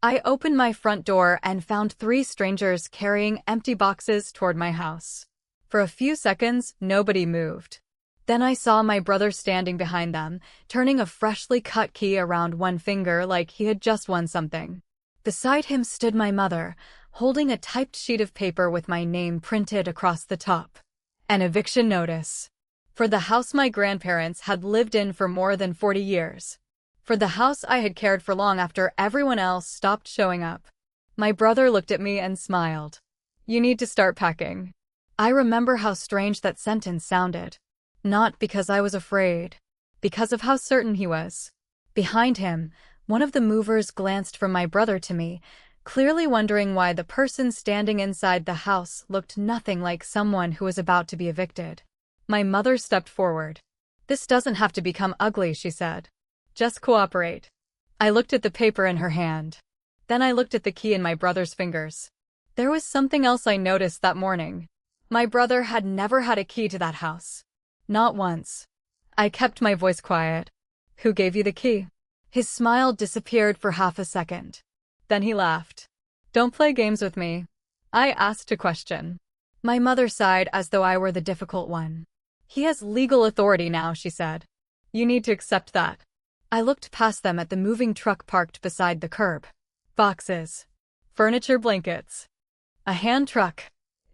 I opened my front door and found three strangers carrying empty boxes toward my house. For a few seconds, nobody moved. Then I saw my brother standing behind them, turning a freshly cut key around one finger like he had just won something. Beside him stood my mother, holding a typed sheet of paper with my name printed across the top. An eviction notice. For the house my grandparents had lived in for more than 40 years. For the house I had cared for long after everyone else stopped showing up. My brother looked at me and smiled. "You need to start packing." I remember how strange that sentence sounded. Not because I was afraid, because of how certain he was. Behind him, one of the movers glanced from my brother to me, clearly wondering why the person standing inside the house looked nothing like someone who was about to be evicted. My mother stepped forward. "This doesn't have to become ugly," she said. "Just cooperate." I looked at the paper in her hand. Then I looked at the key in my brother's fingers. There was something else I noticed that morning. My brother had never had a key to that house. Not once. I kept my voice quiet. "Who gave you the key?" His smile disappeared for half a second. Then he laughed. "Don't play games with me." I asked a question. My mother sighed as though I were the difficult one. "He has legal authority now," she said. "You need to accept that." I looked past them at the moving truck parked beside the curb. Boxes. Furniture, blankets. A hand truck.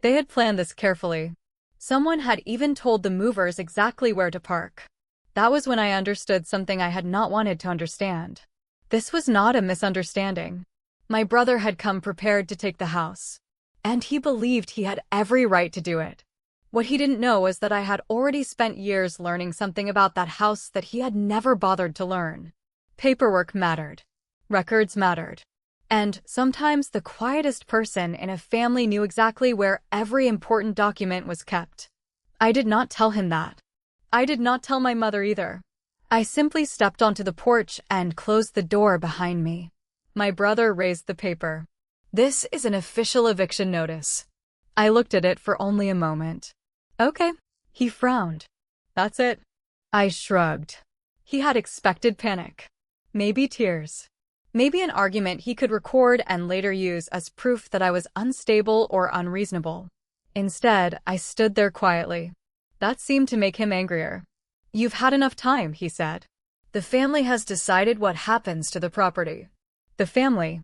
They had planned this carefully. Someone had even told the movers exactly where to park. That was when I understood something I had not wanted to understand. This was not a misunderstanding. My brother had come prepared to take the house. And he believed he had every right to do it. What he didn't know was that I had already spent years learning something about that house that he had never bothered to learn. Paperwork mattered. Records mattered. And sometimes the quietest person in a family knew exactly where every important document was kept. I did not tell him that. I did not tell my mother either. I simply stepped onto the porch and closed the door behind me. My brother raised the paper. "This is an official eviction notice." I looked at it for only a moment. "Okay." He frowned. "That's it." I shrugged. He had expected panic. Maybe tears. Maybe an argument he could record and later use as proof that I was unstable or unreasonable. Instead, I stood there quietly. That seemed to make him angrier. "You've had enough time," he said. "The family has decided what happens to the property." The family.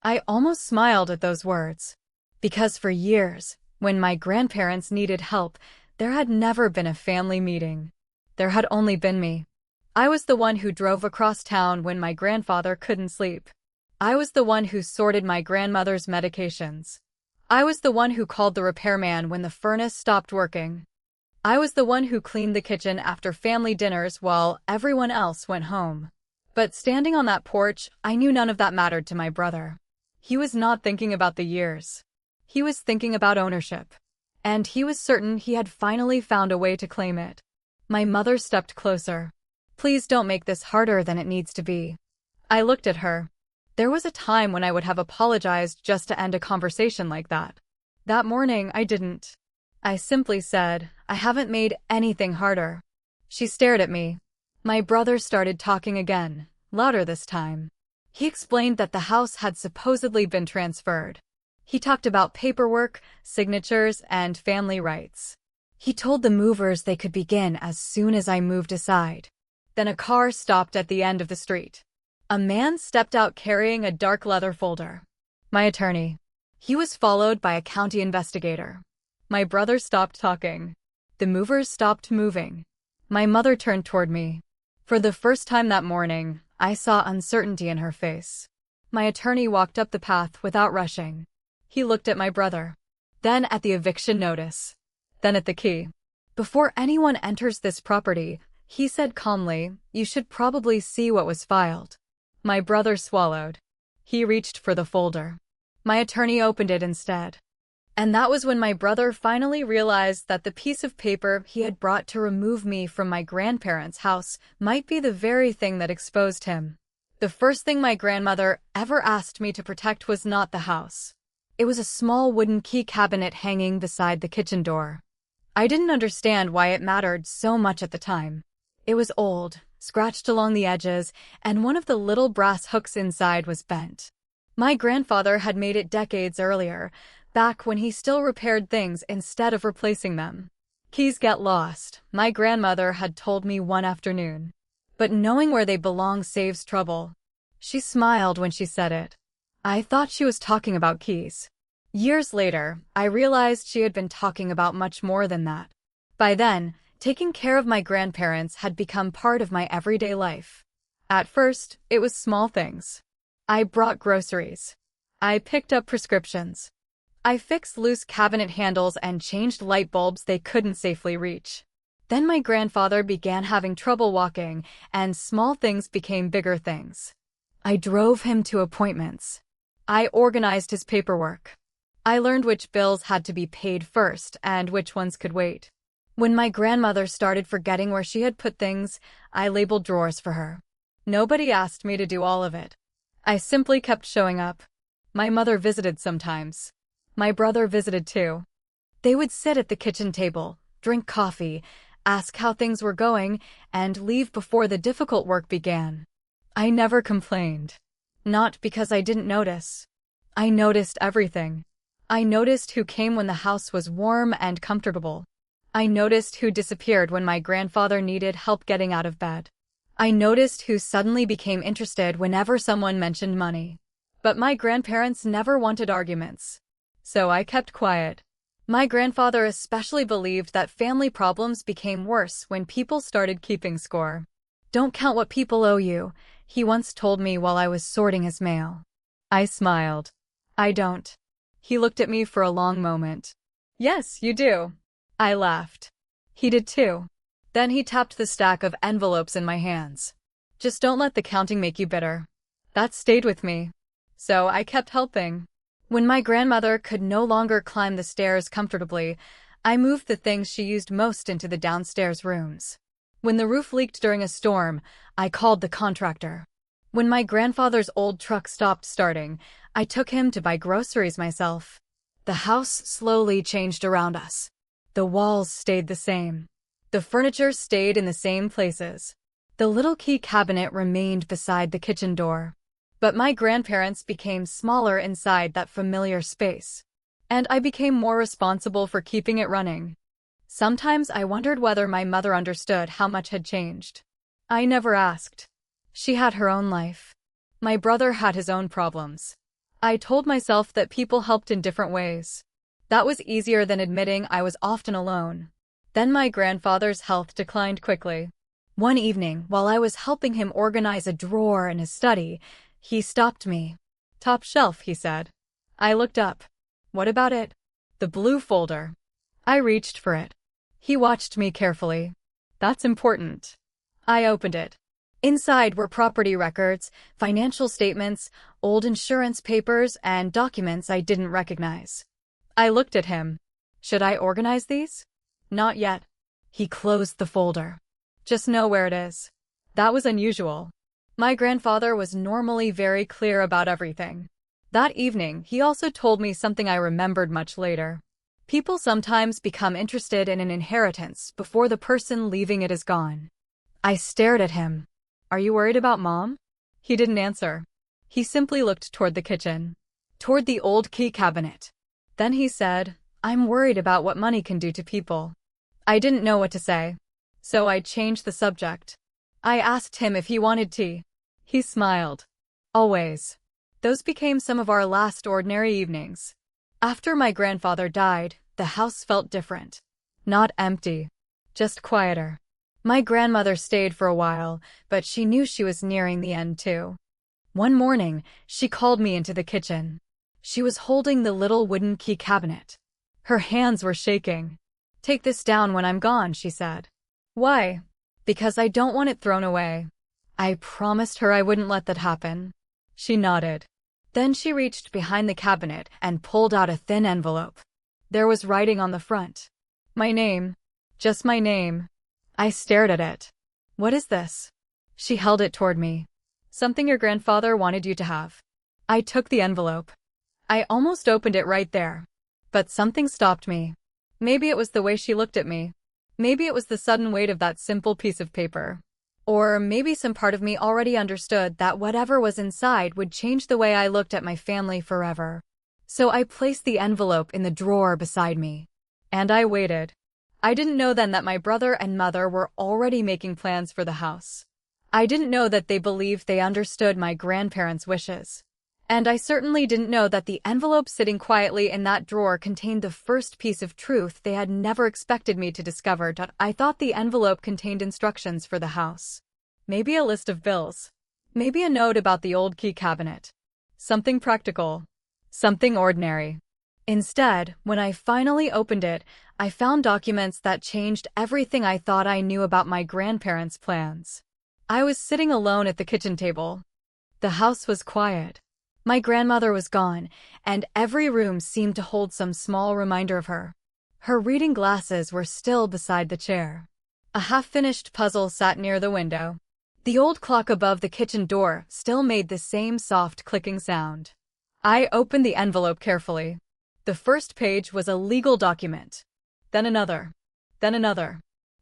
I almost smiled at those words. Because for years, when my grandparents needed help, there had never been a family meeting. There had only been me. I was the one who drove across town when my grandfather couldn't sleep. I was the one who sorted my grandmother's medications. I was the one who called the repairman when the furnace stopped working. I was the one who cleaned the kitchen after family dinners while everyone else went home. But standing on that porch, I knew none of that mattered to my brother. He was not thinking about the years. He was thinking about ownership. And he was certain he had finally found a way to claim it. My mother stepped closer. "Please don't make this harder than it needs to be." I looked at her. There was a time when I would have apologized just to end a conversation like that. That morning, I didn't. I simply said, "I haven't made anything harder." She stared at me. My brother started talking again, louder this time. He explained that the house had supposedly been transferred. He talked about paperwork, signatures, and family rights. He told the movers they could begin as soon as I moved aside. Then a car stopped at the end of the street. A man stepped out carrying a dark leather folder. My attorney. He was followed by a county investigator. My brother stopped talking. The movers stopped moving. My mother turned toward me. For the first time that morning, I saw uncertainty in her face. My attorney walked up the path without rushing. He looked at my brother. Then at the eviction notice. Then at the key. "Before anyone enters this property," he said calmly, "you should probably see what was filed." My brother swallowed. He reached for the folder. My attorney opened it instead. And that was when my brother finally realized that the piece of paper he had brought to remove me from my grandparents' house might be the very thing that exposed him. The first thing my grandmother ever asked me to protect was not the house. It was a small wooden key cabinet hanging beside the kitchen door. I didn't understand why it mattered so much at the time. It was old, scratched along the edges, and one of the little brass hooks inside was bent. My grandfather had made it decades earlier, back when he still repaired things instead of replacing them. Keys get lost, my grandmother had told me one afternoon. But knowing where they belong saves trouble. She smiled when she said it. I thought she was talking about keys. Years later, I realized she had been talking about much more than that. By then, taking care of my grandparents had become part of my everyday life. At first, it was small things. I brought groceries. I picked up prescriptions. I fixed loose cabinet handles and changed light bulbs they couldn't safely reach. Then my grandfather began having trouble walking, and small things became bigger things. I drove him to appointments. I organized his paperwork. I learned which bills had to be paid first and which ones could wait. When my grandmother started forgetting where she had put things, I labeled drawers for her. Nobody asked me to do all of it. I simply kept showing up. My mother visited sometimes. My brother visited too. They would sit at the kitchen table, drink coffee, ask how things were going, and leave before the difficult work began. I never complained. Not because I didn't notice. I noticed everything. I noticed who came when the house was warm and comfortable. I noticed who disappeared when my grandfather needed help getting out of bed. I noticed who suddenly became interested whenever someone mentioned money. But my grandparents never wanted arguments. So I kept quiet. My grandfather especially believed that family problems became worse when people started keeping score. Don't count what people owe you, he once told me while I was sorting his mail. I smiled. I don't. He looked at me for a long moment. Yes, you do. I laughed. He did too. Then he tapped the stack of envelopes in my hands. Just don't let the counting make you bitter. That stayed with me. So I kept helping. When my grandmother could no longer climb the stairs comfortably, I moved the things she used most into the downstairs rooms. When the roof leaked during a storm, I called the contractor. When my grandfather's old truck stopped starting, I took him to buy groceries myself. The house slowly changed around us. The walls stayed the same. The furniture stayed in the same places. The little key cabinet remained beside the kitchen door. But my grandparents became smaller inside that familiar space. And I became more responsible for keeping it running. Sometimes I wondered whether my mother understood how much had changed. I never asked. She had her own life. My brother had his own problems. I told myself that people helped in different ways. That was easier than admitting I was often alone. Then my grandfather's health declined quickly. One evening, while I was helping him organize a drawer in his study, he stopped me. Top shelf, he said. I looked up. What about it? The blue folder. I reached for it. He watched me carefully. That's important. I opened it. Inside were property records, financial statements, old insurance papers, and documents I didn't recognize. I looked at him. Should I organize these? Not yet. He closed the folder. Just know where it is. That was unusual. My grandfather was normally very clear about everything. That evening, he also told me something I remembered much later. People sometimes become interested in an inheritance before the person leaving it is gone. I stared at him. Are you worried about Mom? He didn't answer. He simply looked toward the kitchen, toward the old key cabinet. Then he said, I'm worried about what money can do to people. I didn't know what to say. So I changed the subject. I asked him if he wanted tea. He smiled. Always. Those became some of our last ordinary evenings. After my grandfather died, the house felt different. Not empty. Just quieter. My grandmother stayed for a while, but she knew she was nearing the end too. One morning, she called me into the kitchen. She was holding the little wooden key cabinet. Her hands were shaking. Take this down when I'm gone, she said. Why? Because I don't want it thrown away. I promised her I wouldn't let that happen. She nodded. Then she reached behind the cabinet and pulled out a thin envelope. There was writing on the front. My name. Just my name. I stared at it. What is this? She held it toward me. Something your grandfather wanted you to have. I took the envelope. I almost opened it right there. But something stopped me. Maybe it was the way she looked at me. Maybe it was the sudden weight of that simple piece of paper. Or maybe some part of me already understood that whatever was inside would change the way I looked at my family forever. So I placed the envelope in the drawer beside me. And I waited. I didn't know then that my brother and mother were already making plans for the house. I didn't know that they believed they understood my grandparents' wishes. And I certainly didn't know that the envelope sitting quietly in that drawer contained the first piece of truth they had never expected me to discover. I thought the envelope contained instructions for the house. Maybe a list of bills. Maybe a note about the old key cabinet. Something practical. Something ordinary. Instead, when I finally opened it, I found documents that changed everything I thought I knew about my grandparents' plans. I was sitting alone at the kitchen table. The house was quiet. My grandmother was gone, and every room seemed to hold some small reminder of her. Her reading glasses were still beside the chair. A half-finished puzzle sat near the window. The old clock above the kitchen door still made the same soft clicking sound. I opened the envelope carefully. The first page was a legal document. Then another. Then another.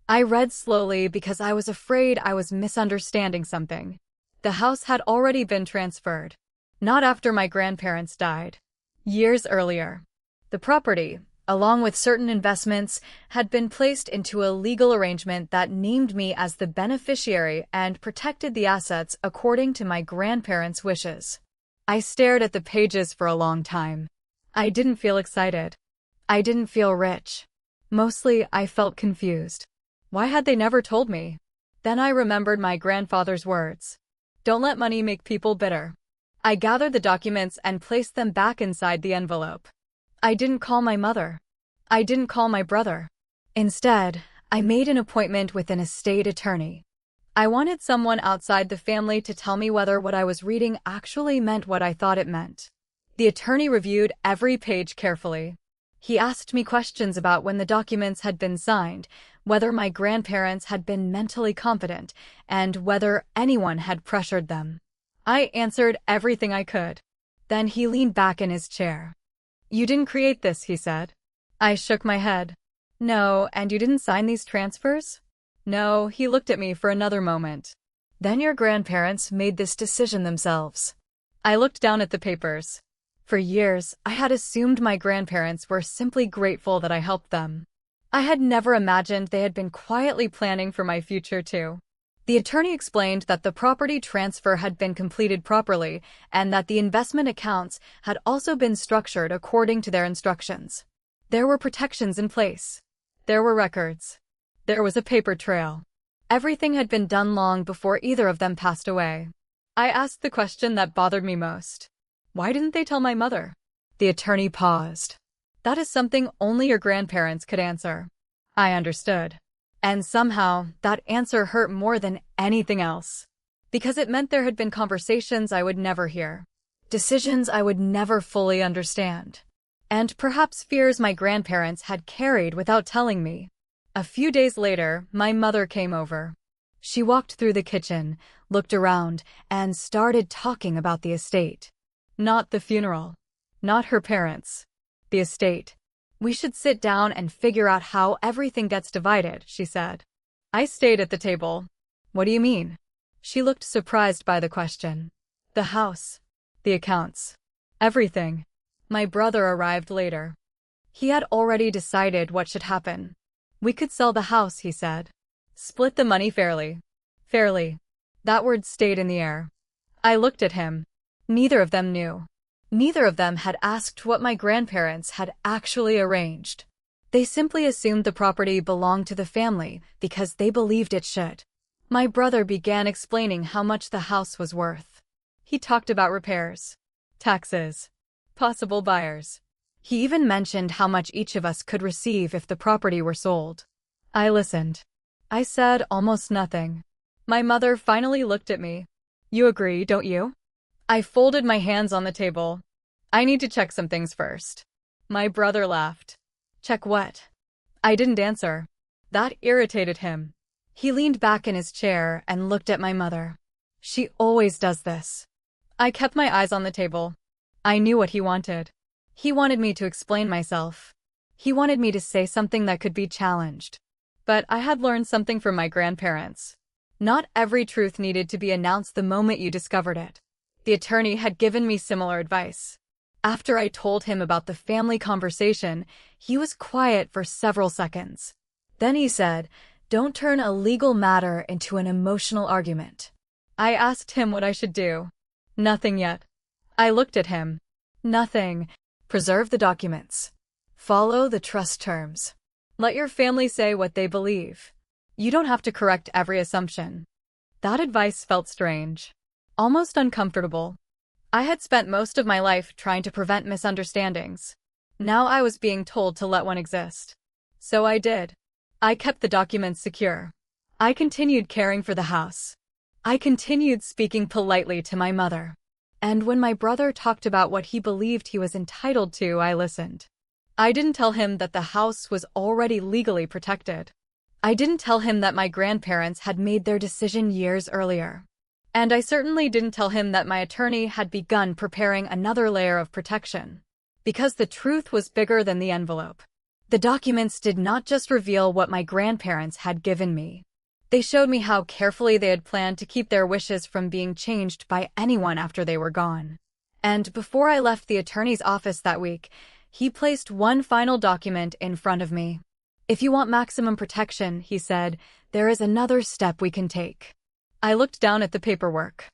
I read slowly because I was afraid I was misunderstanding something. The house had already been transferred. Not after my grandparents died. Years earlier. The property, along with certain investments, had been placed into a legal arrangement that named me as the beneficiary and protected the assets according to my grandparents' wishes. I stared at the pages for a long time. I didn't feel excited. I didn't feel rich. Mostly, I felt confused. Why had they never told me? Then I remembered my grandfather's words. Don't let money make people bitter. I gathered the documents and placed them back inside the envelope. I didn't call my mother. I didn't call my brother. Instead, I made an appointment with an estate attorney. I wanted someone outside the family to tell me whether what I was reading actually meant what I thought it meant. The attorney reviewed every page carefully. He asked me questions about when the documents had been signed, whether my grandparents had been mentally competent, and whether anyone had pressured them. I answered everything I could. Then he leaned back in his chair. You didn't create this, he said. I shook my head. No, and you didn't sign these transfers? No, he looked at me for another moment. Then your grandparents made this decision themselves. I looked down at the papers. For years, I had assumed my grandparents were simply grateful that I helped them. I had never imagined they had been quietly planning for my future too. The attorney explained that the property transfer had been completed properly and that the investment accounts had also been structured according to their instructions. There were protections in place. There were records. There was a paper trail. Everything had been done long before either of them passed away. I asked the question that bothered me most. Why didn't they tell my mother? The attorney paused. That is something only your grandparents could answer. I understood. And somehow, that answer hurt more than anything else. Because it meant there had been conversations I would never hear. Decisions I would never fully understand. And perhaps fears my grandparents had carried without telling me. A few days later, my mother came over. She walked through the kitchen, looked around, and started talking about the estate. Not the funeral. Not her parents. The estate. We should sit down and figure out how everything gets divided, she said. I stayed at the table. What do you mean? She looked surprised by the question. The house. The accounts. Everything. My brother arrived later. He had already decided what should happen. We could sell the house, he said. Split the money fairly. Fairly. That word stayed in the air. I looked at him. Neither of them knew. Neither of them had asked what my grandparents had actually arranged. They simply assumed the property belonged to the family because they believed it should. My brother began explaining how much the house was worth. He talked about repairs, taxes, possible buyers. He even mentioned how much each of us could receive if the property were sold. I listened. I said almost nothing. My mother finally looked at me. You agree, don't you? I folded my hands on the table. I need to check some things first. My brother laughed. Check what? I didn't answer. That irritated him. He leaned back in his chair and looked at my mother. She always does this. I kept my eyes on the table. I knew what he wanted. He wanted me to explain myself. He wanted me to say something that could be challenged. But I had learned something from my grandparents. Not every truth needed to be announced the moment you discovered it. The attorney had given me similar advice. After I told him about the family conversation, he was quiet for several seconds. Then he said, "Don't turn a legal matter into an emotional argument." I asked him what I should do. Nothing yet. I looked at him. Nothing. Preserve the documents. Follow the trust terms. Let your family say what they believe. You don't have to correct every assumption. That advice felt strange. Almost uncomfortable. I had spent most of my life trying to prevent misunderstandings. Now I was being told to let one exist. So I did. I kept the documents secure. I continued caring for the house. I continued speaking politely to my mother. And when my brother talked about what he believed he was entitled to, I listened. I didn't tell him that the house was already legally protected. I didn't tell him that my grandparents had made their decision years earlier. And I certainly didn't tell him that my attorney had begun preparing another layer of protection. Because the truth was bigger than the envelope. The documents did not just reveal what my grandparents had given me. They showed me how carefully they had planned to keep their wishes from being changed by anyone after they were gone. And before I left the attorney's office that week, he placed one final document in front of me. "If you want maximum protection," he said, "there is another step we can take." I looked down at the paperwork.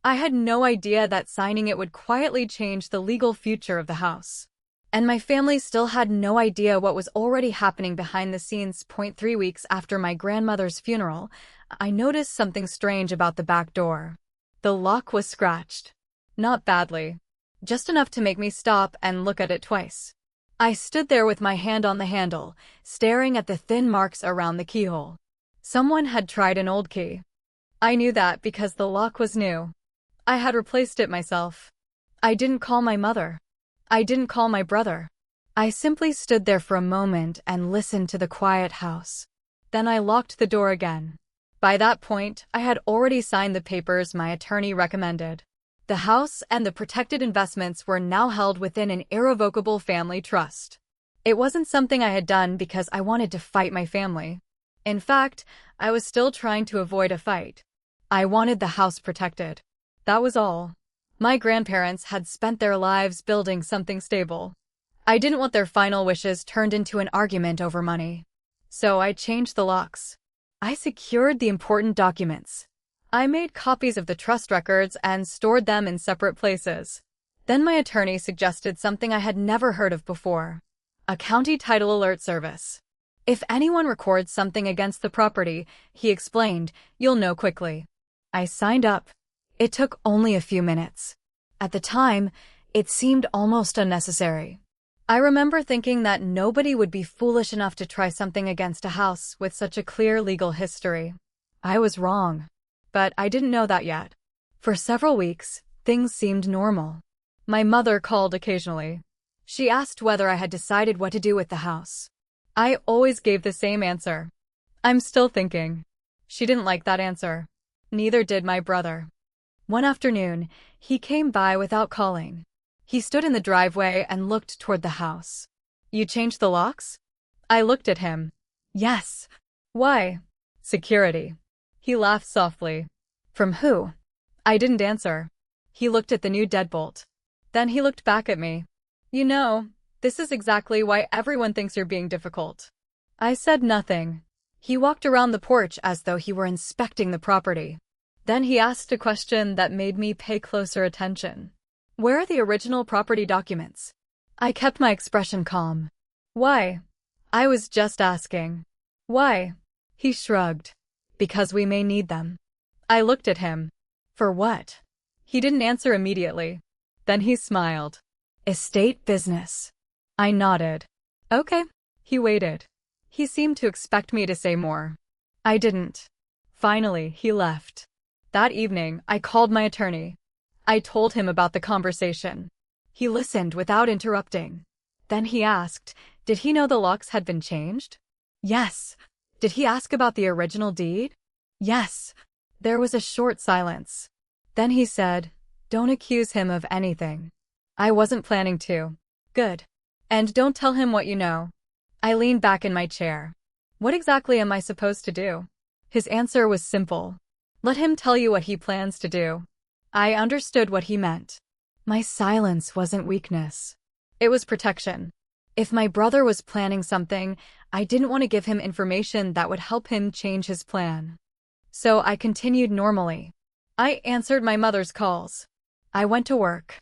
I had no idea that signing it would quietly change the legal future of the house. And my family still had no idea what was already happening behind the scenes. 3 weeks after my grandmother's funeral, I noticed something strange about the back door. The lock was scratched. Not badly. Just enough to make me stop and look at it twice. I stood there with my hand on the handle, staring at the thin marks around the keyhole. Someone had tried an old key. I knew that because the lock was new. I had replaced it myself. I didn't call my mother. I didn't call my brother. I simply stood there for a moment and listened to the quiet house. Then I locked the door again. By that point, I had already signed the papers my attorney recommended. The house and the protected investments were now held within an irrevocable family trust. It wasn't something I had done because I wanted to fight my family. In fact, I was still trying to avoid a fight. I wanted the house protected. That was all. My grandparents had spent their lives building something stable. I didn't want their final wishes turned into an argument over money. So I changed the locks. I secured the important documents. I made copies of the trust records and stored them in separate places. Then my attorney suggested something I had never heard of before. A county title alert service. If anyone records something against the property, he explained, you'll know quickly. I signed up. It took only a few minutes. At the time, it seemed almost unnecessary. I remember thinking that nobody would be foolish enough to try something against a house with such a clear legal history. I was wrong. But I didn't know that yet. For several weeks, things seemed normal. My mother called occasionally. She asked whether I had decided what to do with the house. I always gave the same answer. I'm still thinking. She didn't like that answer. Neither did my brother. One afternoon, he came by without calling. He stood in the driveway and looked toward the house. "You changed the locks?" I looked at him. "Yes." "Why?" "Security." He laughed softly. "From who?" I didn't answer. He looked at the new deadbolt. Then he looked back at me. "You know, this is exactly why everyone thinks you're being difficult." I said nothing. He walked around the porch as though he were inspecting the property. Then he asked a question that made me pay closer attention. "Where are the original property documents?" I kept my expression calm. "Why?" I was just asking. "Why?" He shrugged. "Because we may need them." I looked at him. "For what?" He didn't answer immediately. Then he smiled. "Estate business." I nodded. "Okay." He waited. He seemed to expect me to say more. I didn't. Finally, he left. That evening, I called my attorney. I told him about the conversation. He listened without interrupting. Then he asked, did he know the locks had been changed? Yes. Did he ask about the original deed? Yes. There was a short silence. Then he said, don't accuse him of anything. I wasn't planning to. Good. And don't tell him what you know. I leaned back in my chair. What exactly am I supposed to do? His answer was simple. Let him tell you what he plans to do. I understood what he meant. My silence wasn't weakness. It was protection. If my brother was planning something, I didn't want to give him information that would help him change his plan. So I continued normally. I answered my mother's calls. I went to work.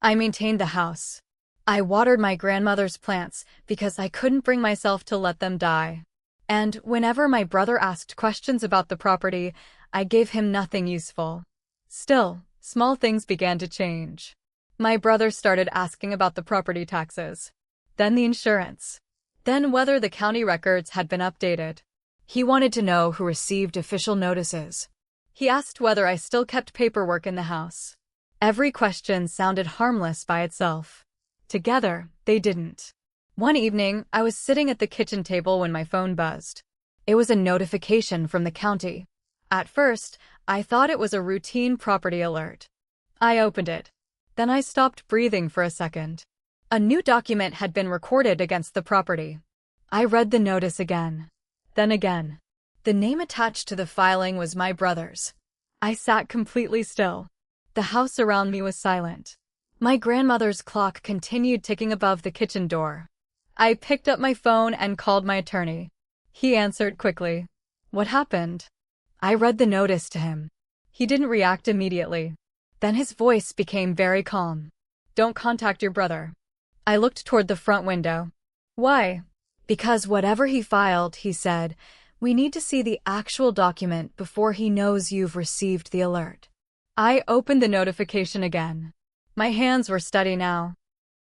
I maintained the house. I watered my grandmother's plants because I couldn't bring myself to let them die. And whenever my brother asked questions about the property, I gave him nothing useful. Still, small things began to change. My brother started asking about the property taxes. Then the insurance. Then whether the county records had been updated. He wanted to know who received official notices. He asked whether I still kept paperwork in the house. Every question sounded harmless by itself. Together, they didn't. One evening, I was sitting at the kitchen table when my phone buzzed. It was a notification from the county. At first, I thought it was a routine property alert. I opened it. Then I stopped breathing for a second. A new document had been recorded against the property. I read the notice again. Then again. The name attached to the filing was my brother's. I sat completely still. The house around me was silent. My grandmother's clock continued ticking above the kitchen door. I picked up my phone and called my attorney. He answered quickly. What happened? I read the notice to him. He didn't react immediately. Then his voice became very calm. Don't contact your brother. I looked toward the front window. Why? Because whatever he filed, he said, we need to see the actual document before he knows you've received the alert. I opened the notification again. My hands were steady now.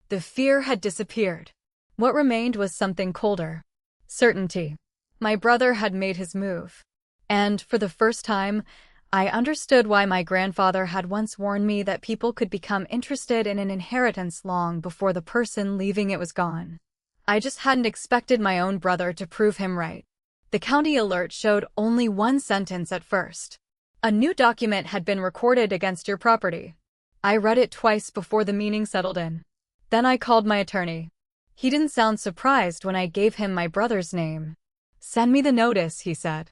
The fear had disappeared. What remained was something colder. Certainty. My brother had made his move. And, for the first time, I understood why my grandfather had once warned me that people could become interested in an inheritance long before the person leaving it was gone. I just hadn't expected my own brother to prove him right. The county alert showed only one sentence at first. A new document had been recorded against your property. I read it twice before the meaning settled in. Then I called my attorney. He didn't sound surprised when I gave him my brother's name. Send me the notice, he said.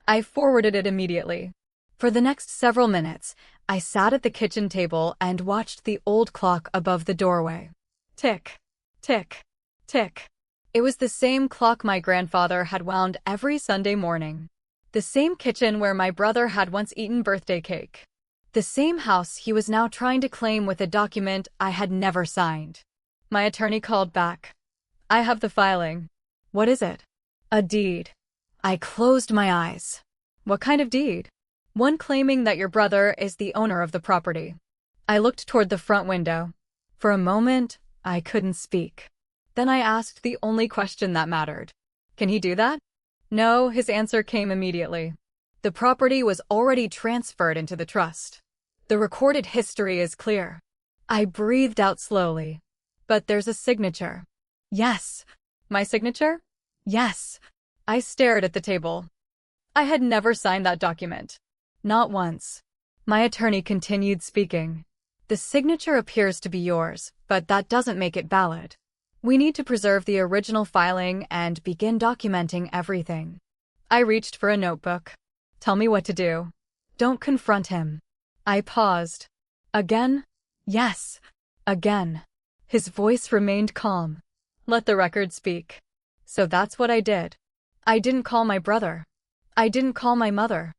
I forwarded it immediately. For the next several minutes, I sat at the kitchen table and watched the old clock above the doorway. Tick, tick, tick. It was the same clock my grandfather had wound every Sunday morning. The same kitchen where my brother had once eaten birthday cake. The same house he was now trying to claim with a document I had never signed. My attorney called back. I have the filing. What is it? A deed. I closed my eyes. What kind of deed? One claiming that your brother is the owner of the property. I looked toward the front window. For a moment, I couldn't speak. Then I asked the only question that mattered. Can he do that? No, his answer came immediately. The property was already transferred into the trust. The recorded history is clear. I breathed out slowly. But there's a signature. Yes. My signature? Yes. I stared at the table. I had never signed that document. Not once. My attorney continued speaking. The signature appears to be yours, but that doesn't make it valid. We need to preserve the original filing and begin documenting everything. I reached for a notebook. Tell me what to do. Don't confront him. I paused. Again? Yes. Again. His voice remained calm. Let the record speak. So that's what I did. I didn't call my brother. I didn't call my mother.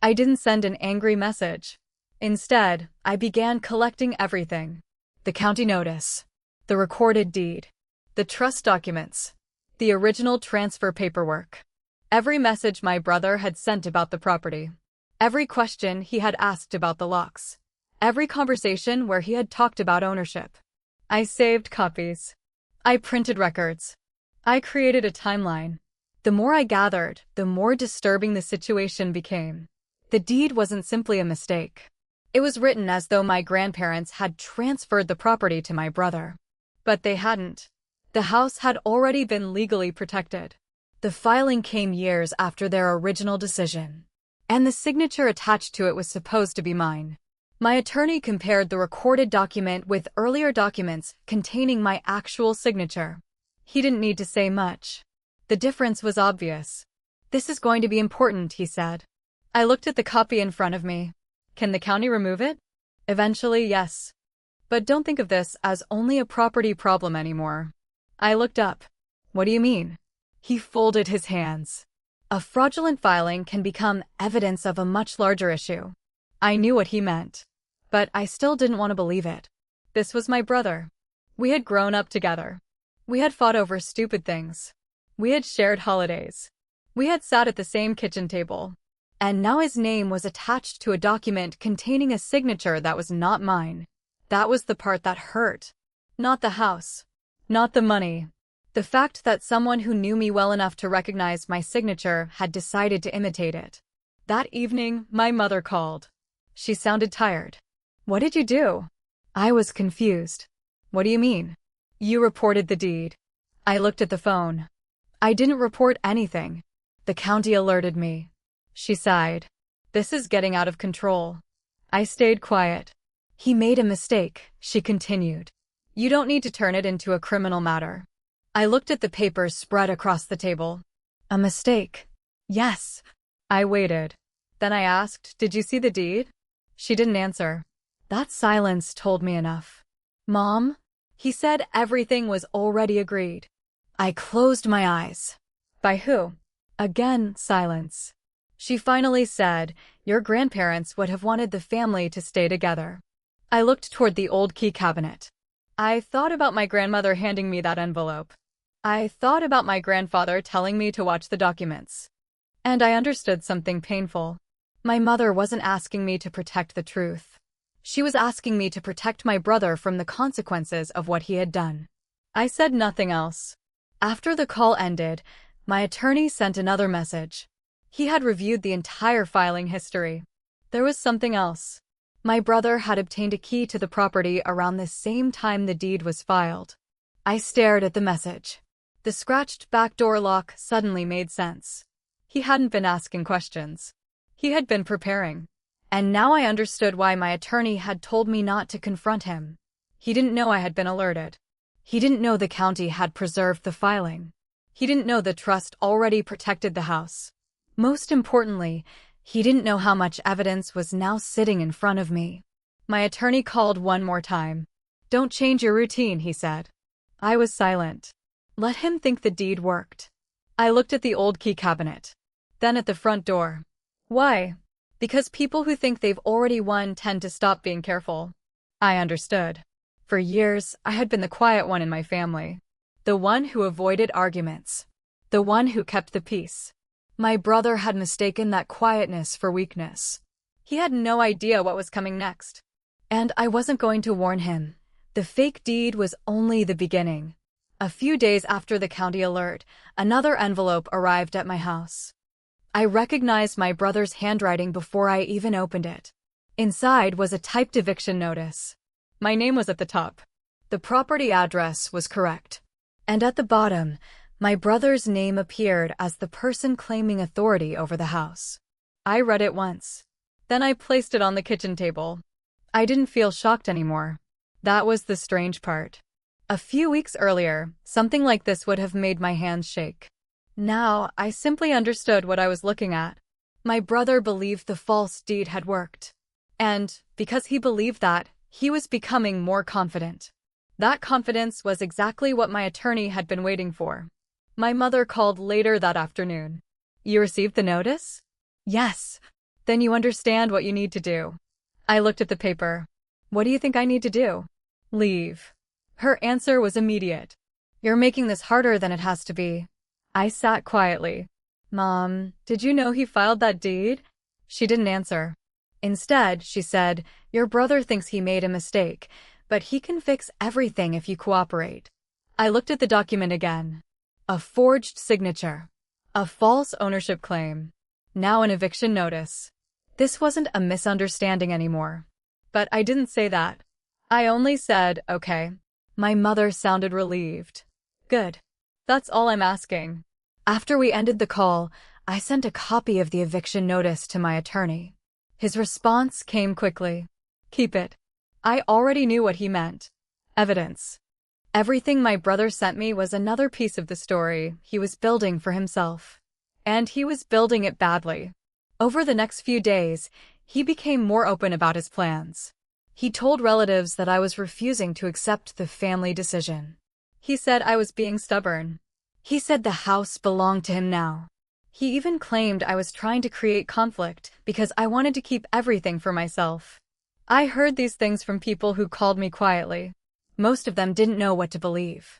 I didn't send an angry message. Instead, I began collecting everything. The county notice. The recorded deed. The trust documents. The original transfer paperwork. Every message my brother had sent about the property. Every question he had asked about the locks. Every conversation where he had talked about ownership. I saved copies. I printed records. I created a timeline. The more I gathered, the more disturbing the situation became. The deed wasn't simply a mistake. It was written as though my grandparents had transferred the property to my brother. But they hadn't. The house had already been legally protected. The filing came years after their original decision. And the signature attached to it was supposed to be mine. My attorney compared the recorded document with earlier documents containing my actual signature. He didn't need to say much. The difference was obvious. This is going to be important, he said. I looked at the copy in front of me. Can the county remove it? Eventually, yes. But don't think of this as only a property problem anymore. I looked up. What do you mean? He folded his hands. A fraudulent filing can become evidence of a much larger issue. I knew what he meant. But I still didn't want to believe it. This was my brother. We had grown up together. We had fought over stupid things. We had shared holidays. We had sat at the same kitchen table. And now his name was attached to a document containing a signature that was not mine. That was the part that hurt. Not the house. Not the money. The fact that someone who knew me well enough to recognize my signature had decided to imitate it. That evening, my mother called. She sounded tired. What did you do? I was confused. What do you mean? You reported the deed. I looked at the phone. I didn't report anything. The county alerted me. She sighed. This is getting out of control. I stayed quiet. He made a mistake, she continued. You don't need to turn it into a criminal matter. I looked at the papers spread across the table. A mistake? Yes. I waited. Then I asked, did you see the deed? She didn't answer. That silence told me enough. Mom? He said everything was already agreed. I closed my eyes. By who? Again, silence. She finally said, your grandparents would have wanted the family to stay together. I looked toward the old key cabinet. I thought about my grandmother handing me that envelope. I thought about my grandfather telling me to watch the documents. And I understood something painful. My mother wasn't asking me to protect the truth. She was asking me to protect my brother from the consequences of what he had done. I said nothing else. After the call ended, my attorney sent another message. He had reviewed the entire filing history. There was something else. My brother had obtained a key to the property around the same time the deed was filed. I stared at the message. The scratched back door lock suddenly made sense. He hadn't been asking questions. He had been preparing. And now I understood why my attorney had told me not to confront him. He didn't know I had been alerted. He didn't know the county had preserved the filing. He didn't know the trust already protected the house. Most importantly, he didn't know how much evidence was now sitting in front of me. My attorney called one more time. Don't change your routine, he said. I was silent. Let him think the deed worked. I looked at the old key cabinet. Then at the front door. Why? Because people who think they've already won tend to stop being careful. I understood. For years, I had been the quiet one in my family. The one who avoided arguments. The one who kept the peace. My brother had mistaken that quietness for weakness. He had no idea what was coming next. And I wasn't going to warn him. The fake deed was only the beginning. A few days after the county alert, another envelope arrived at my house. I recognized my brother's handwriting before I even opened it. Inside was a typed eviction notice. My name was at the top. The property address was correct. And at the bottom, my brother's name appeared as the person claiming authority over the house. I read it once. Then I placed it on the kitchen table. I didn't feel shocked anymore. That was the strange part. A few weeks earlier, something like this would have made my hands shake. Now, I simply understood what I was looking at. My brother believed the false deed had worked. And, because he believed that, he was becoming more confident. That confidence was exactly what my attorney had been waiting for. My mother called later that afternoon. You received the notice? Yes. Then you understand what you need to do. I looked at the paper. What do you think I need to do? Leave. Her answer was immediate. You're making this harder than it has to be. I sat quietly. Mom, did you know he filed that deed? She didn't answer. Instead, she said, your brother thinks he made a mistake, but he can fix everything if you cooperate. I looked at the document again. A forged signature. A false ownership claim. Now an eviction notice. This wasn't a misunderstanding anymore. But I didn't say that. I only said, okay. My mother sounded relieved. Good. That's all I'm asking. After we ended the call, I sent a copy of the eviction notice to my attorney. His response came quickly. Keep it. I already knew what he meant. Evidence. Everything my brother sent me was another piece of the story he was building for himself. And he was building it badly. Over the next few days, he became more open about his plans. He told relatives that I was refusing to accept the family decision. He said I was being stubborn. He said the house belonged to him now. He even claimed I was trying to create conflict because I wanted to keep everything for myself. I heard these things from people who called me quietly. Most of them didn't know what to believe.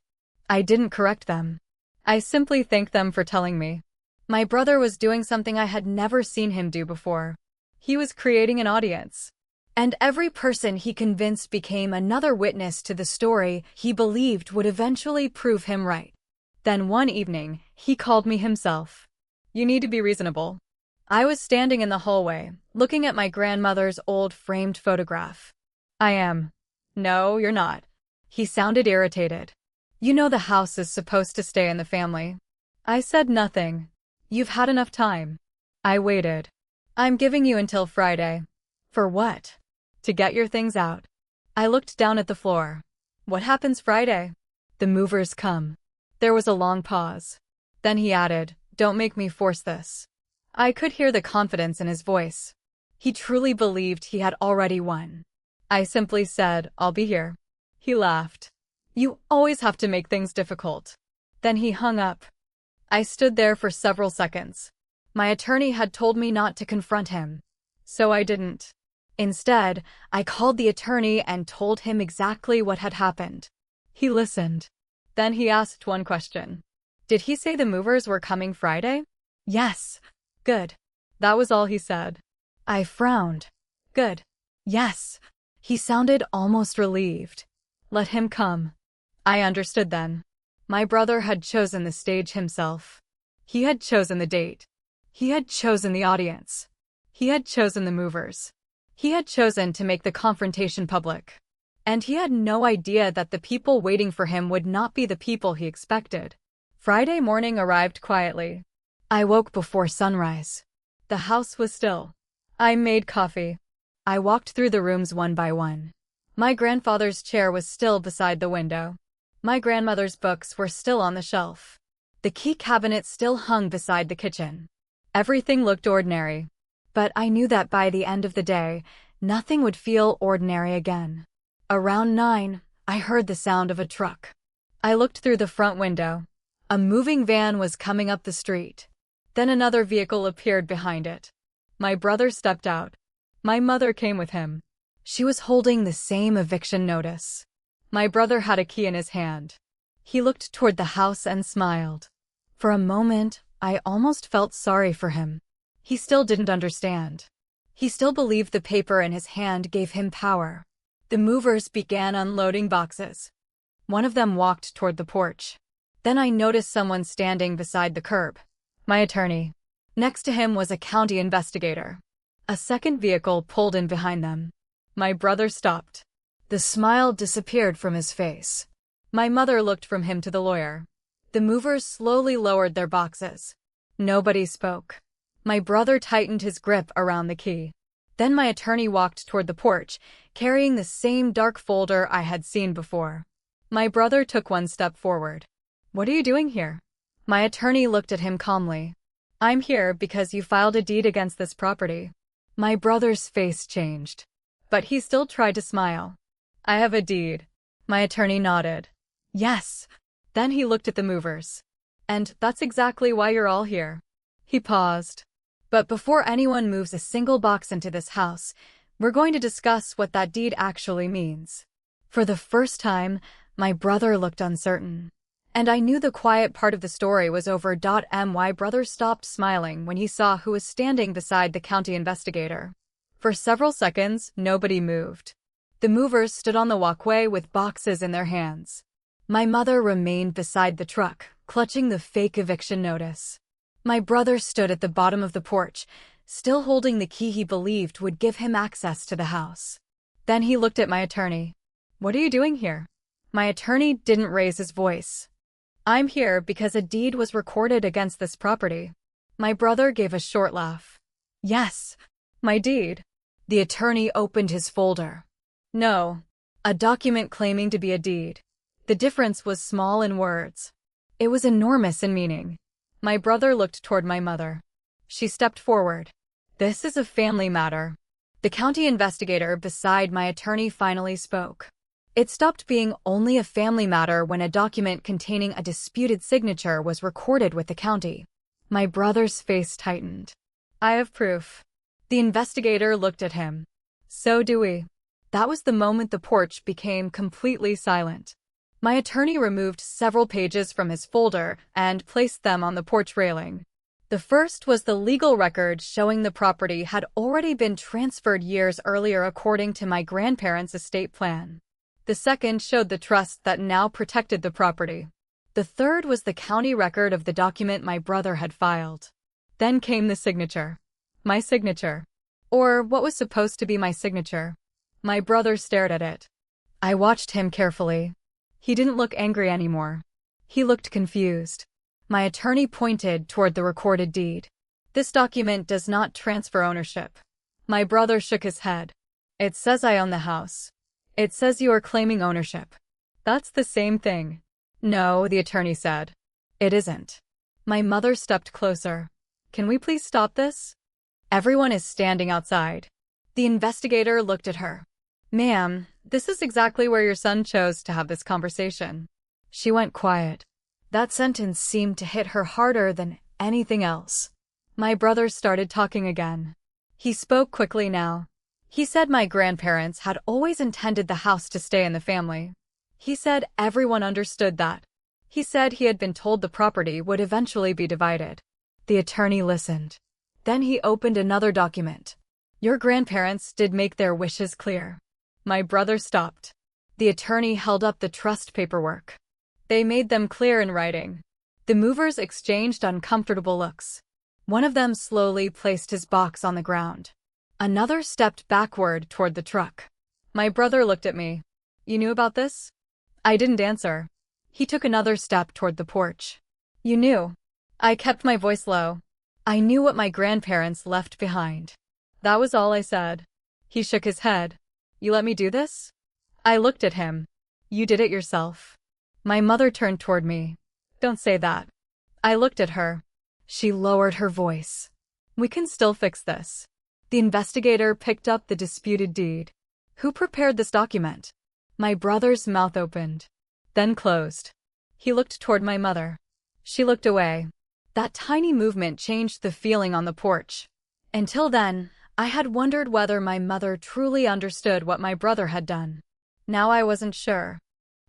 I didn't correct them. I simply thanked them for telling me. My brother was doing something I had never seen him do before. He was creating an audience. And every person he convinced became another witness to the story he believed would eventually prove him right. Then one evening, he called me himself. You need to be reasonable. I was standing in the hallway, looking at my grandmother's old framed photograph. I am. No, you're not. He sounded irritated. You know the house is supposed to stay in the family. I said nothing. You've had enough time. I waited. I'm giving you until Friday. For what? To get your things out. I looked down at the floor. What happens Friday? The movers come. There was a long pause. Then he added, don't make me force this. I could hear the confidence in his voice. He truly believed he had already won. I simply said, I'll be here. He laughed. You always have to make things difficult. Then he hung up. I stood there for several seconds. My attorney had told me not to confront him. So I didn't. Instead, I called the attorney and told him exactly what had happened. He listened. Then he asked one question. Did he say the movers were coming Friday? Yes. Good. That was all he said. I frowned. Good. Yes. He sounded almost relieved. Let him come. I understood then. My brother had chosen the stage himself. He had chosen the date. He had chosen the audience. He had chosen the movers. He had chosen to make the confrontation public. And he had no idea that the people waiting for him would not be the people he expected. Friday morning arrived quietly. I woke before sunrise. The house was still. I made coffee. I walked through the rooms one by one. My grandfather's chair was still beside the window. My grandmother's books were still on the shelf. The key cabinet still hung beside the kitchen. Everything looked ordinary. But I knew that by the end of the day, nothing would feel ordinary again. Around 9, I heard the sound of a truck. I looked through the front window. A moving van was coming up the street. Then another vehicle appeared behind it. My brother stepped out. My mother came with him. She was holding the same eviction notice. My brother had a key in his hand. He looked toward the house and smiled. For a moment, I almost felt sorry for him. He still didn't understand. He still believed the paper in his hand gave him power. The movers began unloading boxes. One of them walked toward the porch. Then I noticed someone standing beside the curb. My attorney. Next to him was a county investigator. A second vehicle pulled in behind them. My brother stopped. The smile disappeared from his face. My mother looked from him to the lawyer. The movers slowly lowered their boxes. Nobody spoke. My brother tightened his grip around the key. Then my attorney walked toward the porch, carrying the same dark folder I had seen before. My brother took one step forward. What are you doing here? My attorney looked at him calmly. I'm here because you filed a deed against this property. My brother's face changed. But he still tried to smile. I have a deed. My attorney nodded. Yes. Then he looked at the movers. And that's exactly why you're all here. He paused. But before anyone moves a single box into this house, we're going to discuss what that deed actually means. For the first time, my brother looked uncertain. And I knew the quiet part of the story was over. My brother stopped smiling when he saw who was standing beside the county investigator. For several seconds, nobody moved. The movers stood on the walkway with boxes in their hands. My mother remained beside the truck, clutching the fake eviction notice. My brother stood at the bottom of the porch, still holding the key he believed would give him access to the house. Then he looked at my attorney. What are you doing here? My attorney didn't raise his voice. I'm here because a deed was recorded against this property. My brother gave a short laugh. Yes, my deed. The attorney opened his folder. No, a document claiming to be a deed. The difference was small in words. It was enormous in meaning. My brother looked toward my mother. She stepped forward. This is a family matter. The county investigator beside my attorney finally spoke. It stopped being only a family matter when a document containing a disputed signature was recorded with the county. My brother's face tightened. I have proof. The investigator looked at him. So do we. That was the moment the porch became completely silent. My attorney removed several pages from his folder and placed them on the porch railing. The first was the legal record showing the property had already been transferred years earlier according to my grandparents' estate plan. The second showed the trust that now protected the property. The third was the county record of the document my brother had filed. Then came the signature. My signature. Or what was supposed to be my signature. My brother stared at it. I watched him carefully. He didn't look angry anymore. He looked confused. My attorney pointed toward the recorded deed. This document does not transfer ownership. My brother shook his head. It says I own the house. It says you are claiming ownership. That's the same thing. No, the attorney said. It isn't. My mother stepped closer. Can we please stop this? Everyone is standing outside. The investigator looked at her. Ma'am, this is exactly where your son chose to have this conversation. She went quiet. That sentence seemed to hit her harder than anything else. My brother started talking again. He spoke quickly now. He said my grandparents had always intended the house to stay in the family. He said everyone understood that. He said he had been told the property would eventually be divided. The attorney listened. Then he opened another document. Your grandparents did make their wishes clear. My brother stopped. The attorney held up the trust paperwork. They made them clear in writing. The movers exchanged uncomfortable looks. One of them slowly placed his box on the ground. Another stepped backward toward the truck. My brother looked at me. You knew about this? I didn't answer. He took another step toward the porch. You knew. I kept my voice low. I knew what my grandparents left behind. That was all I said. He shook his head. You let me do this? I looked at him. You did it yourself. My mother turned toward me. Don't say that. I looked at her. She lowered her voice. We can still fix this. The investigator picked up the disputed deed. Who prepared this document? My brother's mouth opened, then closed. He looked toward my mother. She looked away. That tiny movement changed the feeling on the porch. Until then, I had wondered whether my mother truly understood what my brother had done. Now I wasn't sure.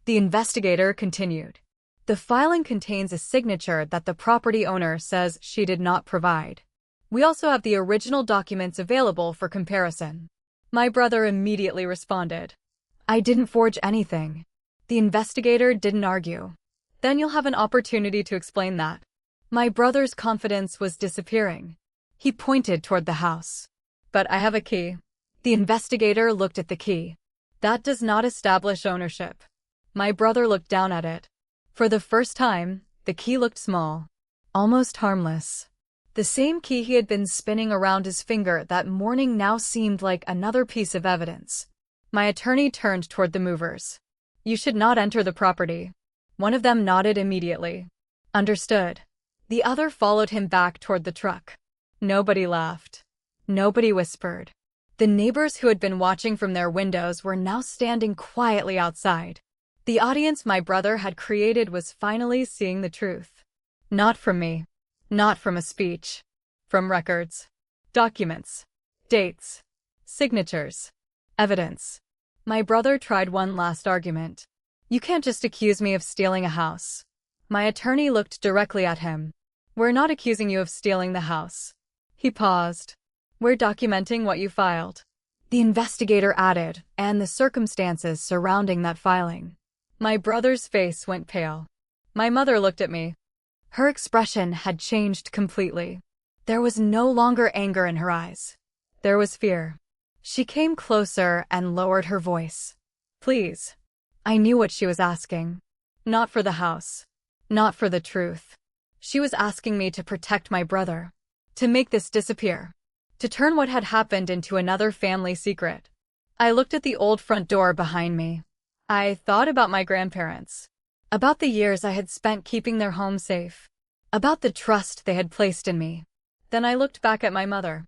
The investigator continued. The filing contains a signature that the property owner says she did not provide. We also have the original documents available for comparison. My brother immediately responded. I didn't forge anything. The investigator didn't argue. Then you'll have an opportunity to explain that. My brother's confidence was disappearing. He pointed toward the house. But I have a key. The investigator looked at the key. That does not establish ownership. My brother looked down at it. For the first time, the key looked small, almost harmless. The same key he had been spinning around his finger that morning now seemed like another piece of evidence. My attorney turned toward the movers. You should not enter the property. One of them nodded immediately. Understood. The other followed him back toward the truck. Nobody laughed. Nobody whispered. The neighbors who had been watching from their windows were now standing quietly outside. The audience my brother had created was finally seeing the truth. Not from me. Not from a speech. From records. Documents. Dates. Signatures. Evidence. My brother tried one last argument. You can't just accuse me of stealing a house. My attorney looked directly at him. We're not accusing you of stealing the house. He paused. We're documenting what you filed. The investigator added, and the circumstances surrounding that filing. My brother's face went pale. My mother looked at me. Her expression had changed completely. There was no longer anger in her eyes. There was fear. She came closer and lowered her voice. Please. I knew what she was asking. Not for the house. Not for the truth. She was asking me to protect my brother. To make this disappear. To turn what had happened into another family secret. I looked at the old front door behind me. I thought about my grandparents. About the years I had spent keeping their home safe. About the trust they had placed in me. Then I looked back at my mother.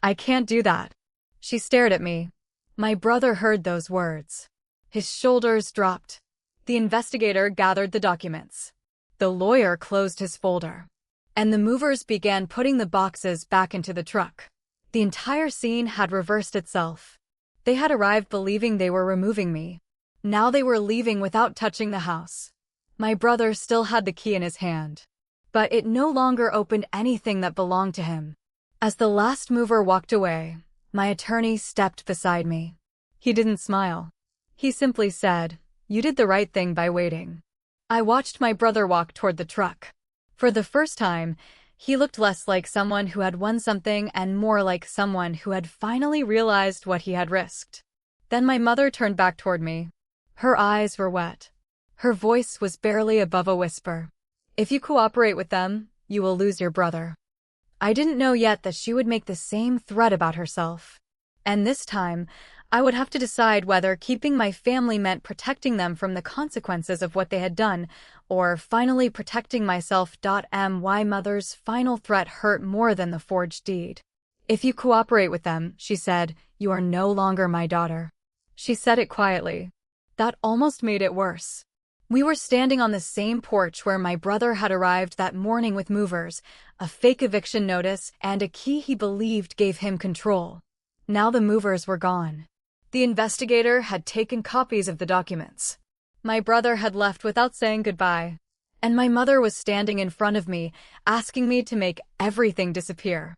I can't do that. She stared at me. My brother heard those words. His shoulders dropped. The investigator gathered the documents. The lawyer closed his folder. And the movers began putting the boxes back into the truck. The entire scene had reversed itself. They had arrived believing they were removing me. Now they were leaving without touching the house. My brother still had the key in his hand. But it no longer opened anything that belonged to him. As the last mover walked away, my attorney stepped beside me. He didn't smile. He simply said, "You did the right thing by waiting." I watched my brother walk toward the truck. For the first time, he looked less like someone who had won something and more like someone who had finally realized what he had risked. Then my mother turned back toward me. Her eyes were wet. Her voice was barely above a whisper. "If you cooperate with them, you will lose your brother." I didn't know yet that she would make the same threat about herself. And this time, I would have to decide whether keeping my family meant protecting them from the consequences of what they had done, or finally protecting myself. My mother's final threat hurt more than the forged deed. "If you cooperate with them," she said, "you are no longer my daughter." She said it quietly. That almost made it worse. We were standing on the same porch where my brother had arrived that morning with movers, a fake eviction notice, and a key he believed gave him control. Now the movers were gone. The investigator had taken copies of the documents. My brother had left without saying goodbye. And my mother was standing in front of me, asking me to make everything disappear.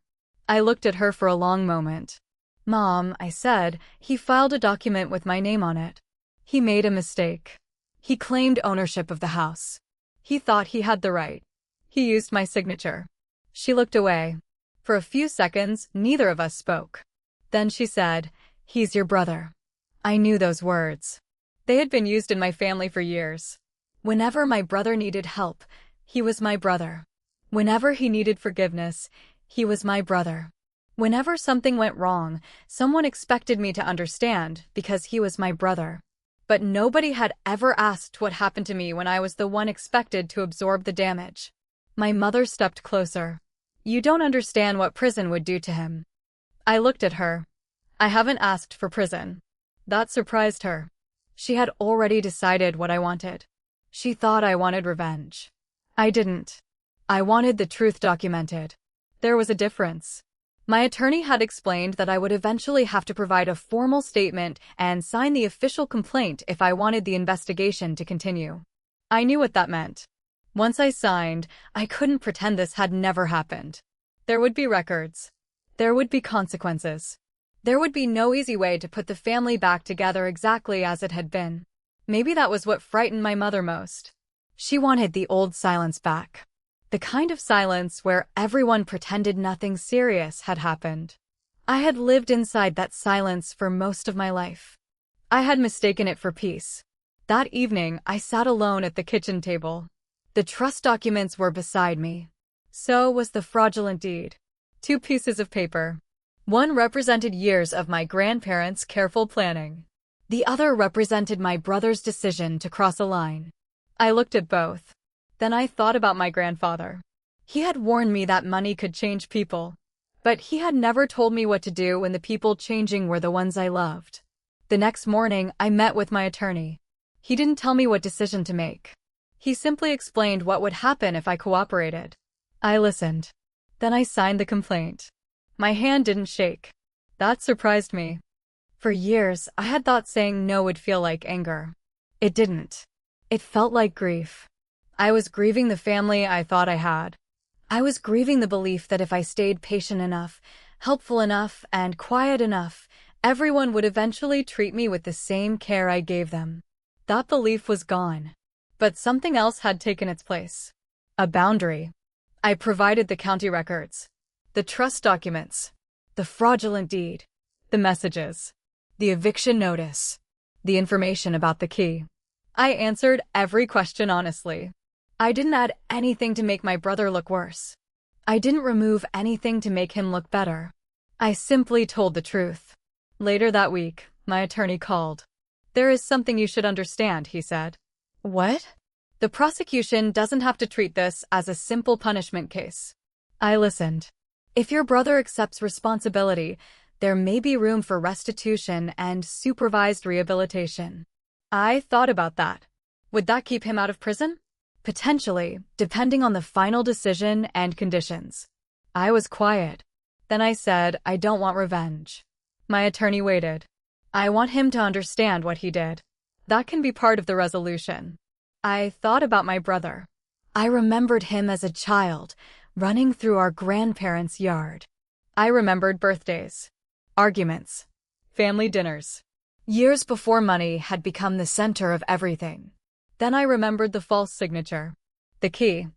I looked at her for a long moment. "Mom," I said, "he filed a document with my name on it. He made a mistake. He claimed ownership of the house. He thought he had the right. He used my signature." She looked away. For a few seconds, neither of us spoke. Then she said, "He's your brother." I knew those words. They had been used in my family for years. Whenever my brother needed help, he was my brother. Whenever he needed forgiveness, he was my brother. Whenever something went wrong, someone expected me to understand because he was my brother. But nobody had ever asked what happened to me when I was the one expected to absorb the damage. My mother stepped closer. "You don't understand what prison would do to him." I looked at her. "I haven't asked for prison." That surprised her. She had already decided what I wanted. She thought I wanted revenge. I didn't. I wanted the truth documented. There was a difference. My attorney had explained that I would eventually have to provide a formal statement and sign the official complaint if I wanted the investigation to continue. I knew what that meant. Once I signed, I couldn't pretend this had never happened. There would be records. There would be consequences. There would be no easy way to put the family back together exactly as it had been. Maybe that was what frightened my mother most. She wanted the old silence back. The kind of silence where everyone pretended nothing serious had happened. I had lived inside that silence for most of my life. I had mistaken it for peace. That evening, I sat alone at the kitchen table. The trust documents were beside me. So was the fraudulent deed. 2 pieces of paper. One represented years of my grandparents' careful planning. The other represented my brother's decision to cross a line. I looked at both. Then I thought about my grandfather. He had warned me that money could change people. But he had never told me what to do when the people changing were the ones I loved. The next morning, I met with my attorney. He didn't tell me what decision to make. He simply explained what would happen if I cooperated. I listened. Then I signed the complaint. My hand didn't shake. That surprised me. For years, I had thought saying no would feel like anger. It didn't. It felt like grief. I was grieving the family I thought I had. I was grieving the belief that if I stayed patient enough, helpful enough, and quiet enough, everyone would eventually treat me with the same care I gave them. That belief was gone. But something else had taken its place. A boundary. I provided the county records, the trust documents, the fraudulent deed, the messages, the eviction notice, the information about the key. I answered every question honestly. I didn't add anything to make my brother look worse. I didn't remove anything to make him look better. I simply told the truth. Later that week, my attorney called. "There is something you should understand," he said. "What?" "The prosecution doesn't have to treat this as a simple punishment case." I listened. If your brother accepts responsibility, there may be room for restitution and supervised rehabilitation. I thought about that. Would that keep him out of prison? Potentially, depending on the final decision and conditions. I was quiet. Then I said, I don't want revenge. My attorney waited. I want him to understand what he did. That can be part of the resolution. I thought about my brother. I remembered him as a child, running through our grandparents' yard. I remembered birthdays, arguments, family dinners. Years before money had become the center of everything. Then I remembered the false signature, the key,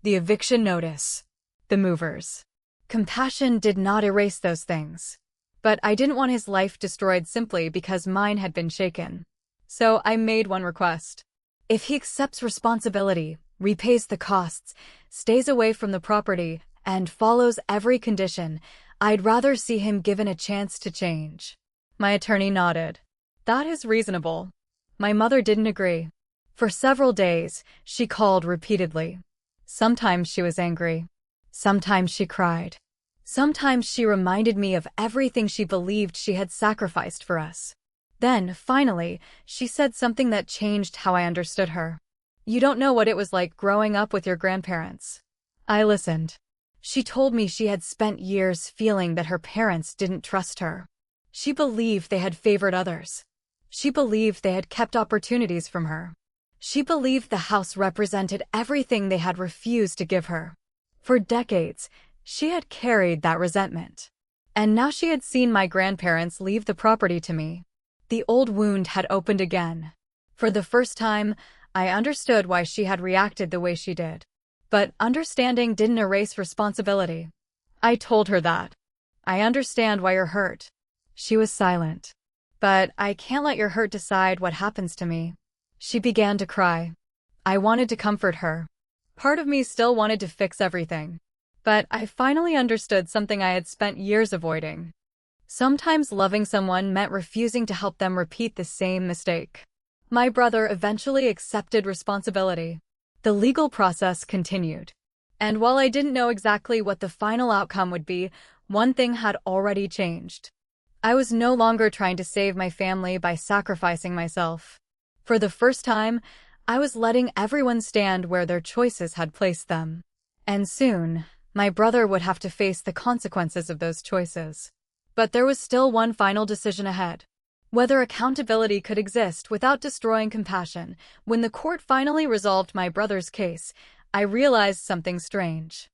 the eviction notice, the movers. Compassion did not erase those things. But I didn't want his life destroyed simply because mine had been shaken. So I made one request. If he accepts responsibility, repays the costs, stays away from the property, and follows every condition, I'd rather see him given a chance to change. My attorney nodded. That is reasonable. My mother didn't agree. For several days, she called repeatedly. Sometimes she was angry. Sometimes she cried. Sometimes she reminded me of everything she believed she had sacrificed for us. Then, finally, she said something that changed how I understood her. You don't know what it was like growing up with your grandparents. I listened. She told me she had spent years feeling that her parents didn't trust her. She believed they had favored others. She believed they had kept opportunities from her. She believed the house represented everything they had refused to give her. For decades, she had carried that resentment. And now she had seen my grandparents leave the property to me. The old wound had opened again. For the first time, I understood why she had reacted the way she did. But understanding didn't erase responsibility. I told her that. I understand why you're hurt. She was silent. But I can't let your hurt decide what happens to me. She began to cry. I wanted to comfort her. Part of me still wanted to fix everything. But I finally understood something I had spent years avoiding. Sometimes loving someone meant refusing to help them repeat the same mistake. My brother eventually accepted responsibility. The legal process continued. And while I didn't know exactly what the final outcome would be, one thing had already changed. I was no longer trying to save my family by sacrificing myself. For the first time, I was letting everyone stand where their choices had placed them. And soon, my brother would have to face the consequences of those choices. But there was still one final decision ahead. Whether accountability could exist without destroying compassion. When the court finally resolved my brother's case, I realized something strange.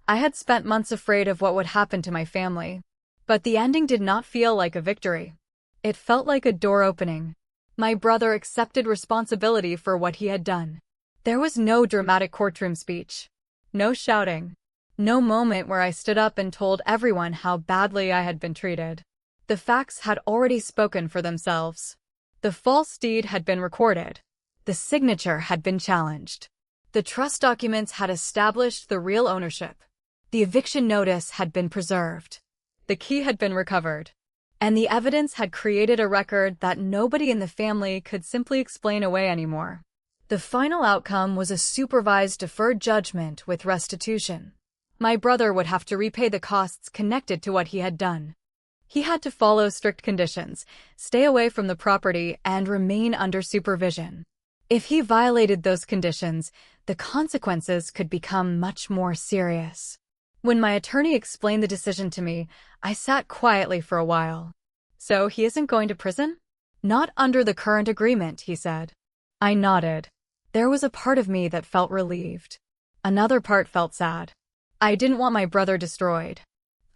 I had spent months afraid of what would happen to my family. But the ending did not feel like a victory. It felt like a door opening. My brother accepted responsibility for what he had done. There was no dramatic courtroom speech. No shouting. No moment where I stood up and told everyone how badly I had been treated. The facts had already spoken for themselves. The false deed had been recorded. The signature had been challenged. The trust documents had established the real ownership. The eviction notice had been preserved. The key had been recovered. And the evidence had created a record that nobody in the family could simply explain away anymore. The final outcome was a supervised deferred judgment with restitution. My brother would have to repay the costs connected to what he had done. He had to follow strict conditions, stay away from the property, and remain under supervision. If he violated those conditions, the consequences could become much more serious. When my attorney explained the decision to me, I sat quietly for a while. So he isn't going to prison? Not under the current agreement, he said. I nodded. There was a part of me that felt relieved. Another part felt sad. I didn't want my brother destroyed.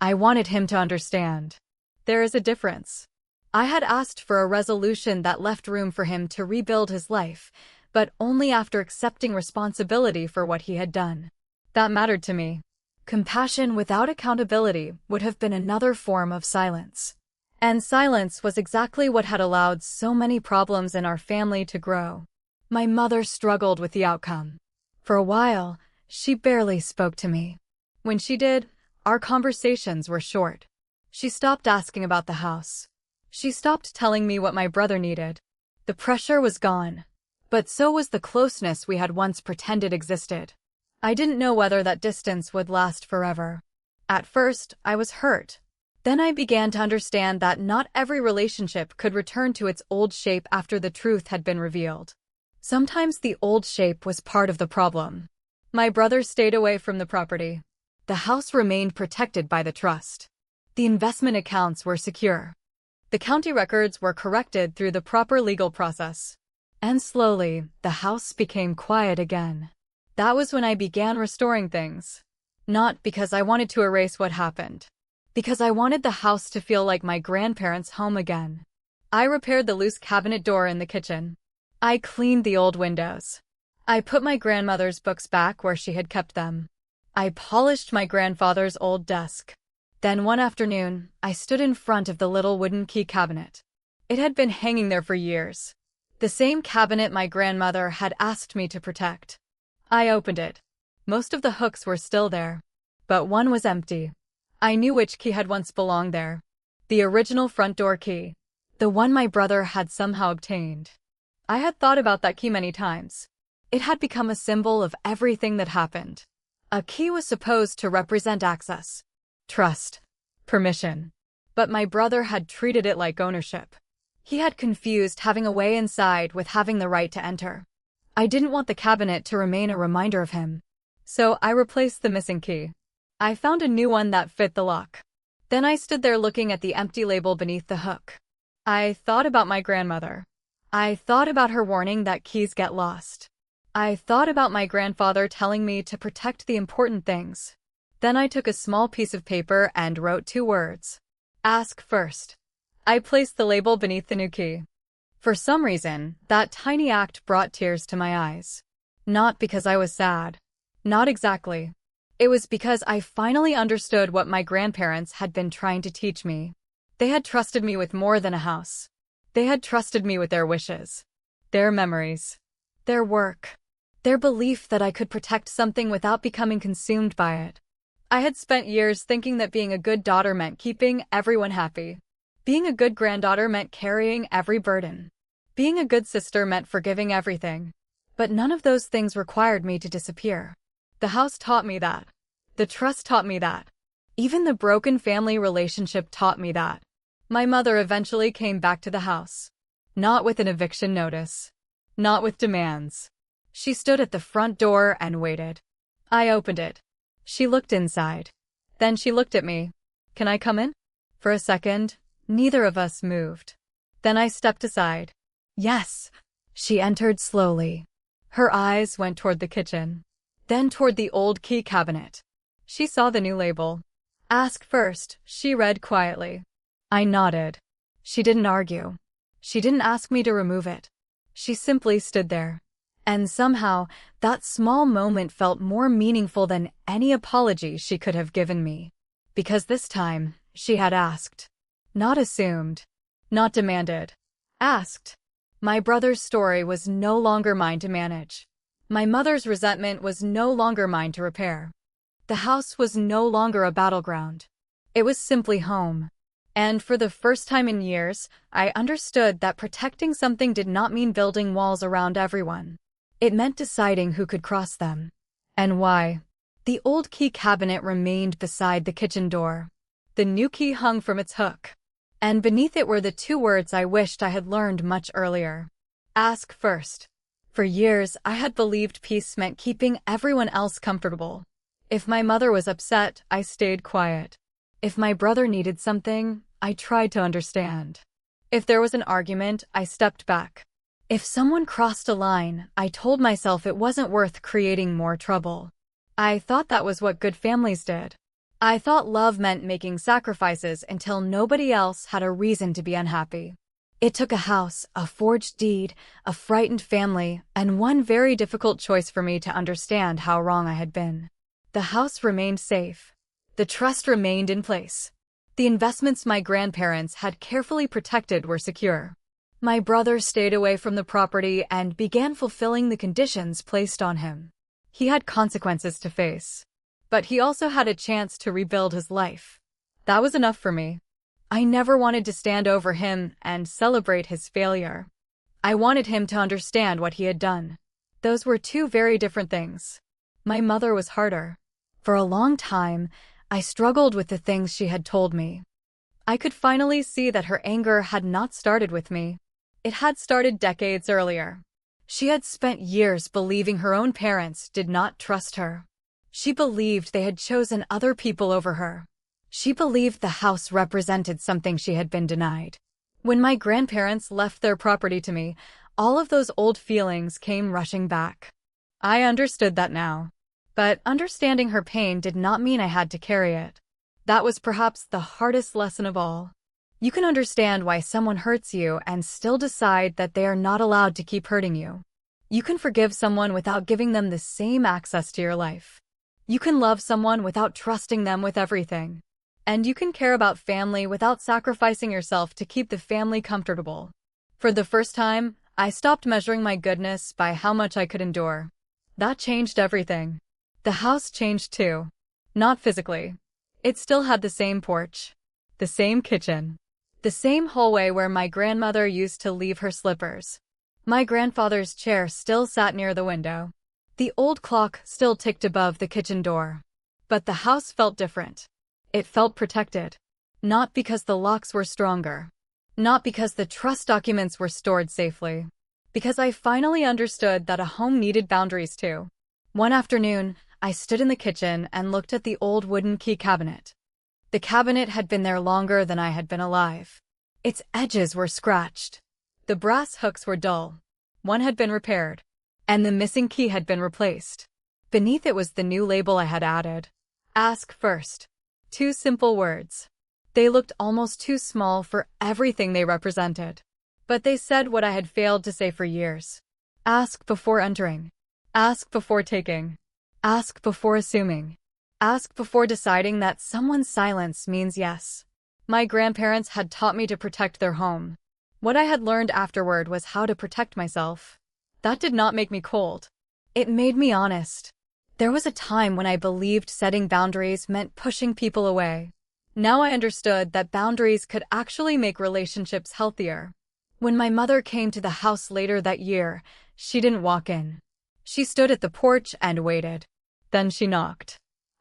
I wanted him to understand. There is a difference. I had asked for a resolution that left room for him to rebuild his life, but only after accepting responsibility for what he had done. That mattered to me. Compassion without accountability would have been another form of silence. And silence was exactly what had allowed so many problems in our family to grow. My mother struggled with the outcome. For a while, she barely spoke to me. When she did, our conversations were short. She stopped asking about the house. She stopped telling me what my brother needed. The pressure was gone, but so was the closeness we had once pretended existed. I didn't know whether that distance would last forever. At first, I was hurt. Then I began to understand that not every relationship could return to its old shape after the truth had been revealed. Sometimes the old shape was part of the problem. My brother stayed away from the property. The house remained protected by the trust. The investment accounts were secure. The county records were corrected through the proper legal process. And slowly, the house became quiet again. That was when I began restoring things. Not because I wanted to erase what happened. Because I wanted the house to feel like my grandparents' home again. I repaired the loose cabinet door in the kitchen. I cleaned the old windows. I put my grandmother's books back where she had kept them. I polished my grandfather's old desk. Then one afternoon, I stood in front of the little wooden key cabinet. It had been hanging there for years. The same cabinet my grandmother had asked me to protect. I opened it. Most of the hooks were still there, but one was empty. I knew which key had once belonged there. The original front door key. The one my brother had somehow obtained. I had thought about that key many times. It had become a symbol of everything that happened. A key was supposed to represent access, trust, permission. But my brother had treated it like ownership. He had confused having a way inside with having the right to enter. I didn't want the cabinet to remain a reminder of him. So I replaced the missing key. I found a new one that fit the lock. Then I stood there looking at the empty label beneath the hook. I thought about my grandmother. I thought about her warning that keys get lost. I thought about my grandfather telling me to protect the important things. Then I took a small piece of paper and wrote 2 words. Ask first. I placed the label beneath the new key. For some reason, that tiny act brought tears to my eyes. Not because I was sad. Not exactly. It was because I finally understood what my grandparents had been trying to teach me. They had trusted me with more than a house. They had trusted me with their wishes, their memories, their work, their belief that I could protect something without becoming consumed by it. I had spent years thinking that being a good daughter meant keeping everyone happy. Being a good granddaughter meant carrying every burden. Being a good sister meant forgiving everything. But none of those things required me to disappear. The house taught me that. The trust taught me that. Even the broken family relationship taught me that. My mother eventually came back to the house. Not with an eviction notice. Not with demands. She stood at the front door and waited. I opened it. She looked inside. Then she looked at me. Can I come in? For a second, neither of us moved. Then I stepped aside. Yes. She entered slowly. Her eyes went toward the kitchen. Then toward the old key cabinet. She saw the new label. Ask first, she read quietly. I nodded. She didn't argue. She didn't ask me to remove it. She simply stood there. And somehow, that small moment felt more meaningful than any apology she could have given me. Because this time, she had asked. Not assumed. Not demanded. Asked. My brother's story was no longer mine to manage. My mother's resentment was no longer mine to repair. The house was no longer a battleground. It was simply home. And for the first time in years, I understood that protecting something did not mean building walls around everyone. It meant deciding who could cross them. And why. The old key cabinet remained beside the kitchen door. The new key hung from its hook. And beneath it were the 2 words I wished I had learned much earlier. Ask first. For years, I had believed peace meant keeping everyone else comfortable. If my mother was upset, I stayed quiet. If my brother needed something, I tried to understand. If there was an argument, I stepped back. If someone crossed a line, I told myself it wasn't worth creating more trouble. I thought that was what good families did. I thought love meant making sacrifices until nobody else had a reason to be unhappy. It took a house, a forged deed, a frightened family, and one very difficult choice for me to understand how wrong I had been. The house remained safe. The trust remained in place. The investments my grandparents had carefully protected were secure. My brother stayed away from the property and began fulfilling the conditions placed on him. He had consequences to face. But he also had a chance to rebuild his life. That was enough for me. I never wanted to stand over him and celebrate his failure. I wanted him to understand what he had done. Those were 2 very different things. My mother was harder. For a long time, I struggled with the things she had told me. I could finally see that her anger had not started with me. It had started decades earlier. She had spent years believing her own parents did not trust her. She believed they had chosen other people over her. She believed the house represented something she had been denied. When my grandparents left their property to me, all of those old feelings came rushing back. I understood that now. But understanding her pain did not mean I had to carry it. That was perhaps the hardest lesson of all. You can understand why someone hurts you and still decide that they are not allowed to keep hurting you. You can forgive someone without giving them the same access to your life. You can love someone without trusting them with everything. And you can care about family without sacrificing yourself to keep the family comfortable. For the first time, I stopped measuring my goodness by how much I could endure. That changed everything. The house changed too. Not physically. It still had the same porch, the same kitchen, the same hallway where my grandmother used to leave her slippers. My grandfather's chair still sat near the window. The old clock still ticked above the kitchen door. But the house felt different. It felt protected. Not because the locks were stronger. Not because the trust documents were stored safely. Because I finally understood that a home needed boundaries too. One afternoon, I stood in the kitchen and looked at the old wooden key cabinet. The cabinet had been there longer than I had been alive. Its edges were scratched. The brass hooks were dull. One had been repaired. And the missing key had been replaced. Beneath it was the new label I had added. Ask first. 2 simple words. They looked almost too small for everything they represented. But they said what I had failed to say for years. Ask before entering. Ask before taking. Ask before assuming. Ask before deciding that someone's silence means yes. My grandparents had taught me to protect their home. What I had learned afterward was how to protect myself. That did not make me cold. It made me honest. There was a time when I believed setting boundaries meant pushing people away. Now I understood that boundaries could actually make relationships healthier. When my mother came to the house later that year, she didn't walk in. She stood at the porch and waited. Then she knocked.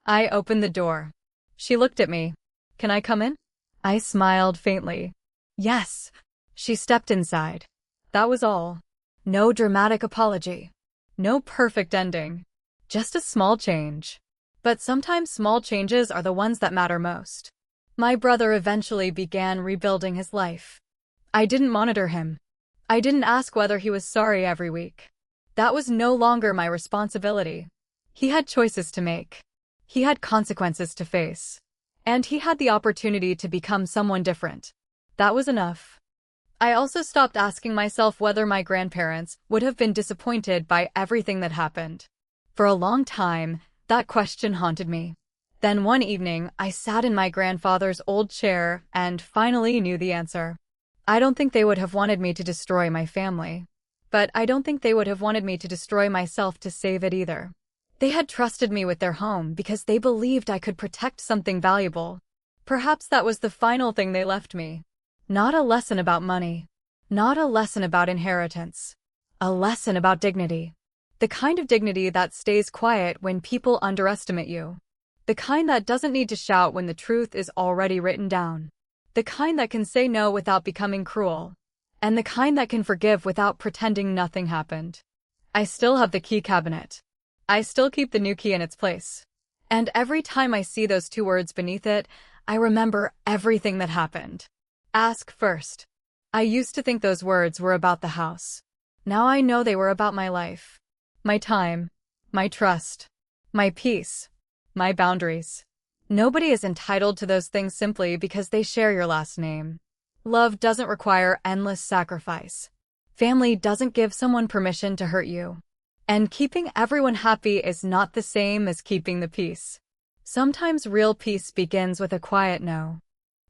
I opened the door. She looked at me. Can I come in? I smiled faintly. Yes. She stepped inside. That was all. No dramatic apology. No perfect ending. Just a small change. But sometimes small changes are the ones that matter most. My brother eventually began rebuilding his life. I didn't monitor him. I didn't ask whether he was sorry every week. That was no longer my responsibility. He had choices to make. He had consequences to face. And he had the opportunity to become someone different. That was enough. I also stopped asking myself whether my grandparents would have been disappointed by everything that happened. For a long time, that question haunted me. Then one evening, I sat in my grandfather's old chair and finally knew the answer. I don't think they would have wanted me to destroy my family. But I don't think they would have wanted me to destroy myself to save it either. They had trusted me with their home because they believed I could protect something valuable. Perhaps that was the final thing they left me. Not a lesson about money. Not a lesson about inheritance. A lesson about dignity. The kind of dignity that stays quiet when people underestimate you. The kind that doesn't need to shout when the truth is already written down. The kind that can say no without becoming cruel. And the kind that can forgive without pretending nothing happened. I still have the key cabinet. I still keep the new key in its place. And every time I see those 2 words beneath it, I remember everything that happened. Ask first. I used to think those words were about the house. Now I know they were about my life. My time. My trust. My peace. My boundaries. Nobody is entitled to those things simply because they share your last name. Love doesn't require endless sacrifice. Family doesn't give someone permission to hurt you. And keeping everyone happy is not the same as keeping the peace. Sometimes real peace begins with a quiet no.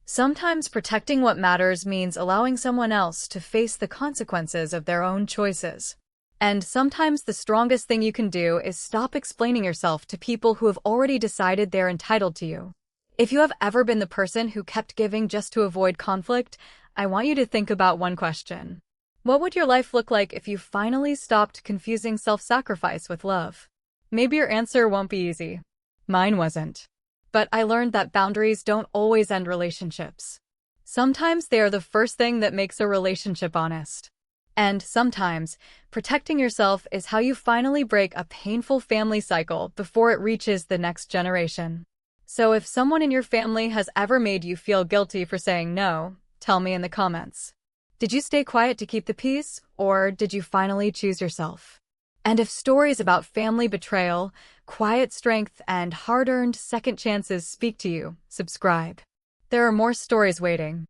Sometimes protecting what matters means allowing someone else to face the consequences of their own choices. And sometimes the strongest thing you can do is stop explaining yourself to people who have already decided they're entitled to you. If you have ever been the person who kept giving just to avoid conflict, I want you to think about one question. What would your life look like if you finally stopped confusing self-sacrifice with love? Maybe your answer won't be easy. Mine wasn't. But I learned that boundaries don't always end relationships. Sometimes they are the first thing that makes a relationship honest. And sometimes, protecting yourself is how you finally break a painful family cycle before it reaches the next generation. So if someone in your family has ever made you feel guilty for saying no, tell me in the comments. Did you stay quiet to keep the peace, or did you finally choose yourself? And if stories about family betrayal, quiet strength, and hard-earned second chances speak to you, subscribe. There are more stories waiting.